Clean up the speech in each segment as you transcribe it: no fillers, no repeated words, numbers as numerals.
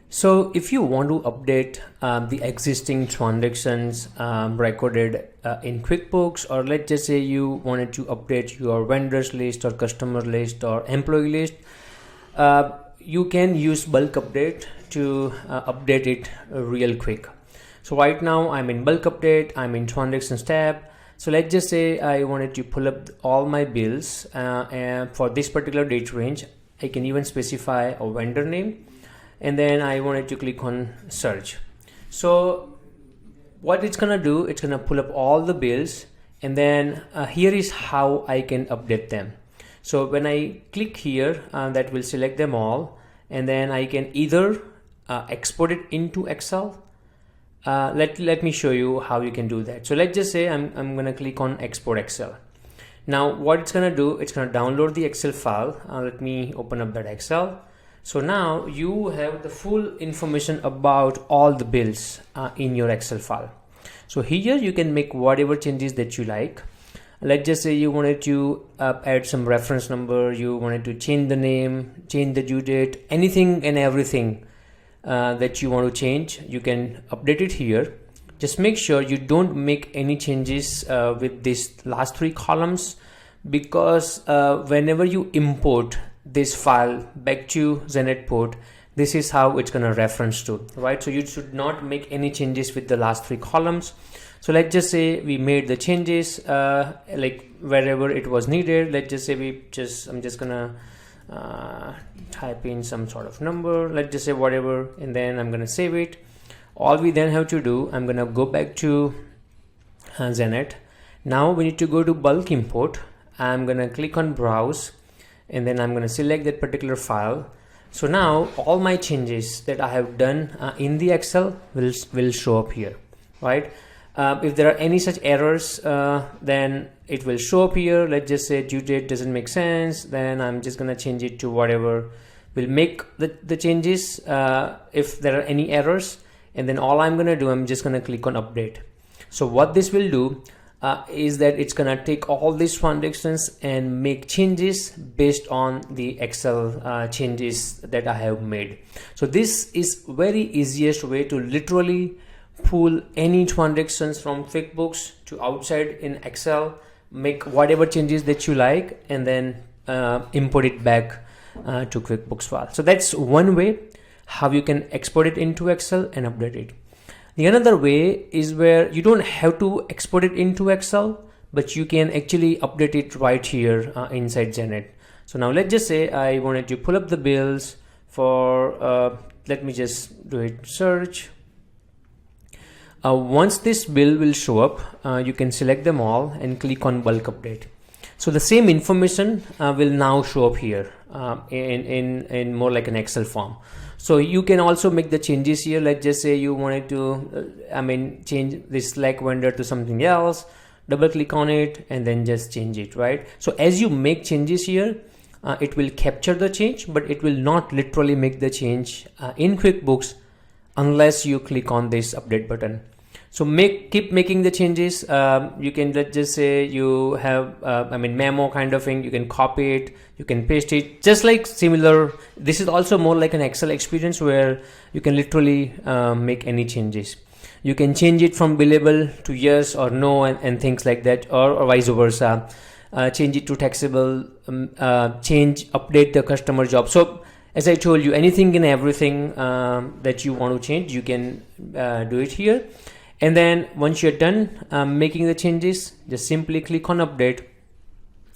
So if you want to update the existing transactions recorded in QuickBooks, or let's just say you wanted to update your vendors list or customer list or employee list, you can use bulk update to update it real quick. So right now I'm in bulk update, I'm in transactions tab. So let's just say I wanted to pull up all my bills and for this particular date range. I can even specify a vendor name, and then I wanted to click on search. So what it's gonna do, it's gonna pull up all the bills, and then here is how I can update them. So when I click here, that will select them all, and then I can either export it into Excel. Let me show you how you can do that. So let's just say I'm gonna click on export Excel. Now what it's gonna do, it's gonna download the Excel file. Let me open up that Excel. So now you have the full information about all the bills in your Excel file. So here you can make whatever changes that you like. Let's just say you wanted to add some reference number, you wanted to change the name, change the due date, anything and everything that you want to change, you can update it here. Just make sure you don't make any changes with these last three columns, because whenever you import this file back to Xenett port, this is how it's going to reference to, right? So you should not make any changes with the last three columns. So let's just say we made the changes like wherever it was needed. Let's just say I'm just gonna type in some sort of number, let's just say whatever, and then I'm gonna save it. All we then have to do, I'm gonna go back to Xenett. Now we need to go to bulk import. I'm gonna click on browse, and then I'm gonna select that particular file. So now all my changes that I have done in the Excel will show up here, right? If there are any such errors, then it will show up here. Let's just say due date doesn't make sense, then I'm just gonna change it to whatever will make the changes if there are any errors. And then all I'm gonna do, I'm just gonna click on update. So what this will do is that it's gonna take all these transactions and make changes based on the Excel changes that I have made. So this is very easiest way to literally pull any transactions from QuickBooks to outside in Excel, make whatever changes that you like, and then import it back to QuickBooks file. So that's one way how you can export it into Excel and update it. The another way is where you don't have to export it into Excel, but you can actually update it right here inside Xenett. So now let's just say I wanted to pull up the bills for let me just do it search. Once this bill will show up, you can select them all and click on bulk update. So the same information will now show up here in more like an Excel form. So you can also make the changes here. Let's just say you wanted to change this Slack vendor to something else, double click on it and then just change it, right? So as you make changes here, it will capture the change, but it will not literally make the change in QuickBooks unless you click on this update button. So keep making the changes. You can, let's just say you have memo kind of thing, you can copy it, you can paste it, just like similar. This is also more like an Excel experience where you can literally make any changes. You can change it from billable to yes or no and things like that, or vice versa. Change it to taxable, update the customer job. So as I told you, anything and everything that you want to change, you can do it here. And then once you're done making the changes, just simply click on update,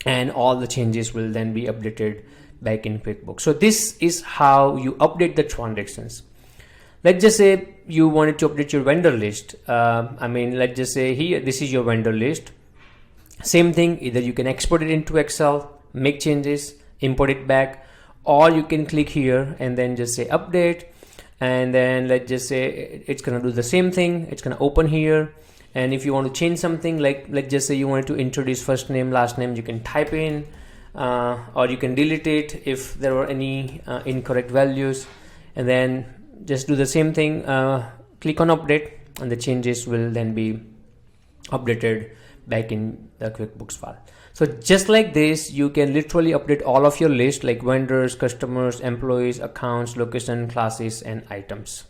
and all the changes will then be updated back in QuickBooks. So this is how you update the transactions. Let's just say you wanted to update your vendor list. Let's just say here, this is your vendor list. Same thing, either you can export it into Excel, make changes, import it back, or you can click here and then just say update. And then let's just say it's going to do the same thing. It's going to open here. And if you want to change something, like let's just say you wanted to introduce first name, last name, you can type in, or you can delete it if there were any incorrect values. And then just do the same thing, click on update, and the changes will then be updated back in the QuickBooks file. So So just like this, you can literally update all of your list like vendors, customers, employees, accounts, location, classes, and items.